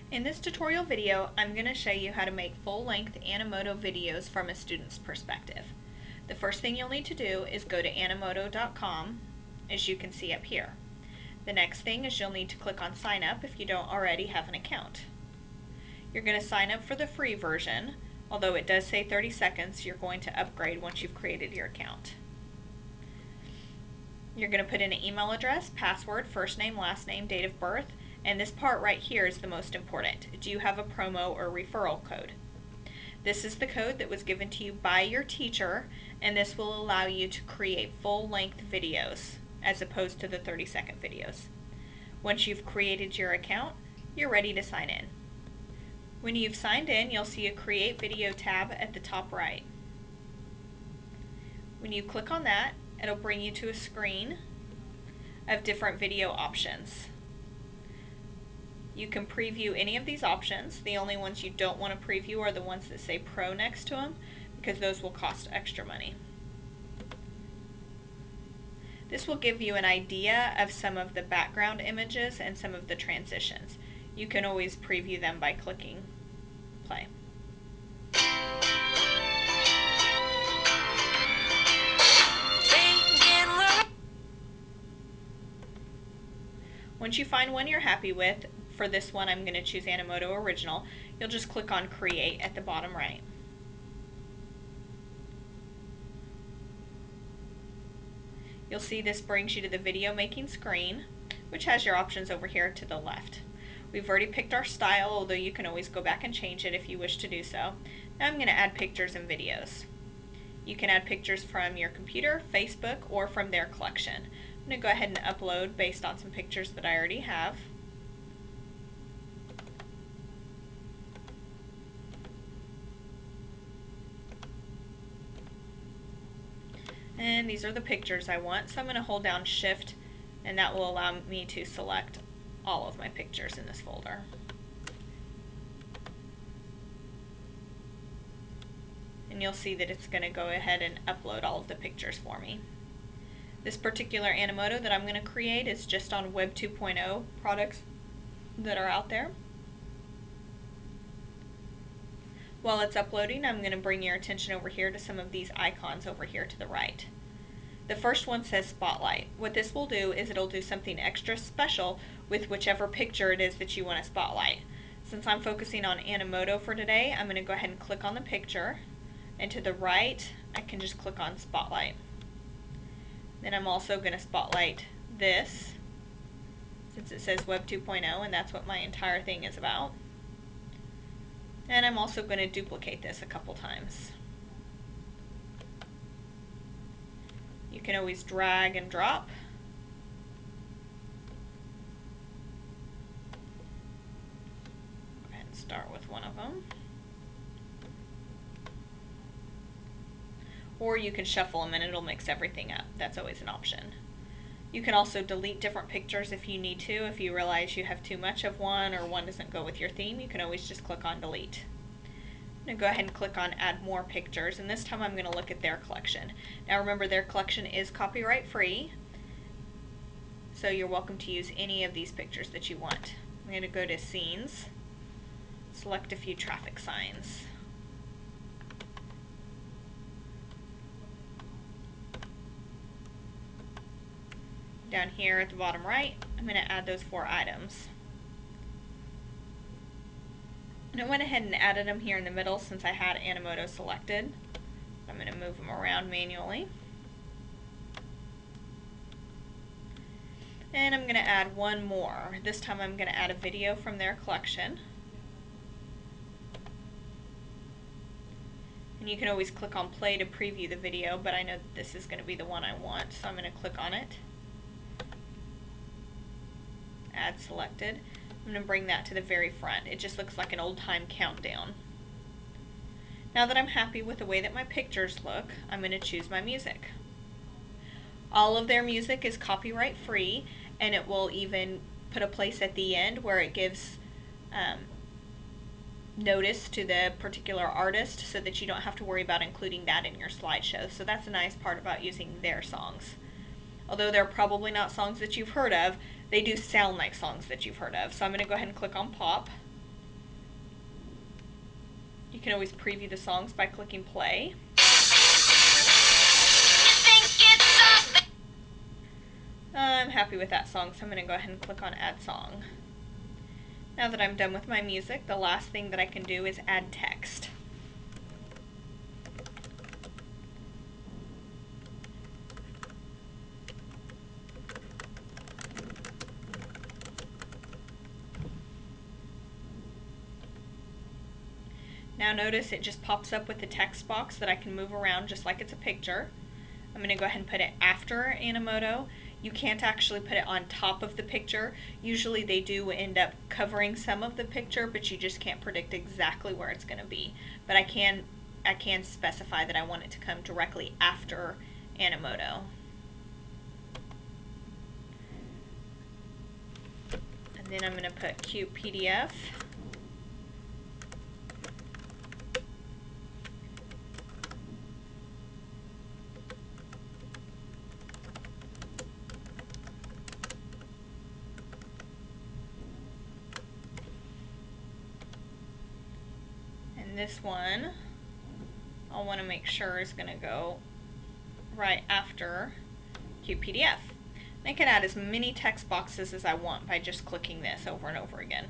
In this tutorial video, I'm going to show you how to make full-length Animoto videos from a student's perspective. The first thing you'll need to do is go to animoto.com, as you can see up here. The next thing is you'll need to click on sign up if you don't already have an account. You're going to sign up for the free version. Although it does say 30 seconds, you're going to upgrade once you've created your account. You're going to put in an email address, password, first name, last name, date of birth, and this part right here is the most important. Do you have a promo or referral code? This is the code that was given to you by your teacher, and this will allow you to create full-length videos as opposed to the 30-second videos. Once you've created your account, you're ready to sign in. When you've signed in, you'll see a Create Video tab at the top right. When you click on that, it'll bring you to a screen of different video options. You can preview any of these options. The only ones you don't want to preview are the ones that say Pro next to them, because those will cost extra money. This will give you an idea of some of the background images and some of the transitions. You can always preview them by clicking play. Once you find one you're happy with, for this one I'm going to choose Animoto Original, you'll just click on Create at the bottom right. You'll see this brings you to the video making screen, which has your options over here to the left. We've already picked our style, although you can always go back and change it if you wish to do so. Now I'm going to add pictures and videos. You can add pictures from your computer, Facebook, or from their collection. I'm going to go ahead and upload based on some pictures that I already have. And these are the pictures I want, so I'm going to hold down Shift, and that will allow me to select all of my pictures in this folder. And you'll see that it's going to go ahead and upload all of the pictures for me. This particular Animoto that I'm going to create is just on Web 2.0 products that are out there. While it's uploading, I'm going to bring your attention over here to some of these icons over here to the right. The first one says Spotlight. What this will do is it'll do something extra special with whichever picture it is that you want to spotlight. Since I'm focusing on Animoto for today, I'm going to go ahead and click on the picture, and to the right I can just click on Spotlight. Then I'm also going to spotlight this, since it says Web 2.0 and that's what my entire thing is about. And I'm also going to duplicate this a couple times. You can always drag and drop. Go ahead and start with one of them. Or you can shuffle them and it'll mix everything up. That's always an option. You can also delete different pictures if you need to. If you realize you have too much of one or one doesn't go with your theme, you can always just click on Delete. I'm going to go ahead and click on Add More Pictures, and this time I'm going to look at their collection. Now remember, their collection is copyright free, so you're welcome to use any of these pictures that you want. I'm going to go to Scenes, select a few traffic signs. Down here at the bottom right, I'm going to add those 4 items. And I went ahead and added them here in the middle since I had Animoto selected. I'm going to move them around manually. And I'm going to add one more. This time I'm going to add a video from their collection. And you can always click on play to preview the video, but I know that this is going to be the one I want, so I'm going to click on it. Add selected. I'm going to bring that to the very front. It just looks like an old time countdown. Now that I'm happy with the way that my pictures look, I'm going to choose my music. All of their music is copyright free, and it will even put a place at the end where it gives notice to the particular artist so that you don't have to worry about including that in your slideshow. So that's a nice part about using their songs. Although they're probably not songs that you've heard of, they do sound like songs that you've heard of. So I'm going to go ahead and click on Pop. You can always preview the songs by clicking play. I'm happy with that song, so I'm going to go ahead and click on Add Song. Now that I'm done with my music, the last thing that I can do is add text. Now notice it just pops up with the text box that I can move around just like it's a picture. I'm going to go ahead and put it after Animoto. You can't actually put it on top of the picture. Usually they do end up covering some of the picture, but you just can't predict exactly where it's going to be. But I can specify that I want it to come directly after Animoto. And then I'm going to put cute PDF. This one I'll want to make sure is going to go right after QPDF. I can add as many text boxes as I want by just clicking this over and over again.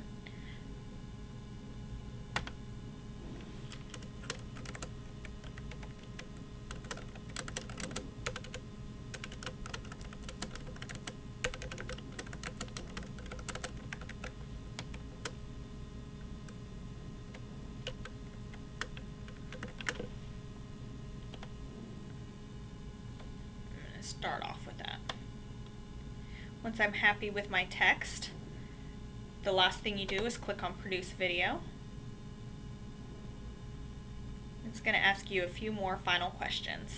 Start off with that. Once I'm happy with my text, the last thing you do is click on Produce Video. It's going to ask you a few more final questions.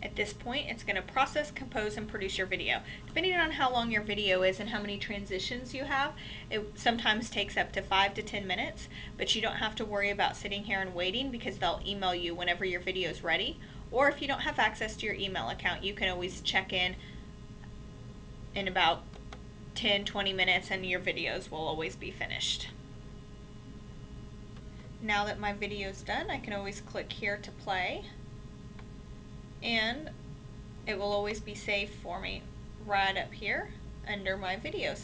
At this point, it's going to process, compose, and produce your video. Depending on how long your video is and how many transitions you have, it sometimes takes up to 5 to 10 minutes, but you don't have to worry about sitting here and waiting because they'll email you whenever your video is ready. Or if you don't have access to your email account, you can always check in about 10-20 minutes and your videos will always be finished. Now that my video is done, I can always click here to play, and it will always be saved for me right up here under my videos.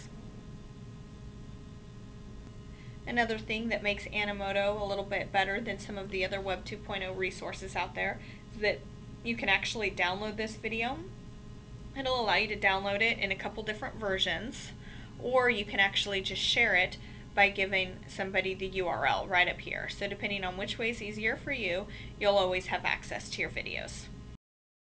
Another thing that makes Animoto a little bit better than some of the other Web 2.0 resources out there is that you can actually download this video. It'll allow you to download it in a couple different versions, or you can actually just share it by giving somebody the URL right up here. So depending on which way is easier for you, you'll always have access to your videos.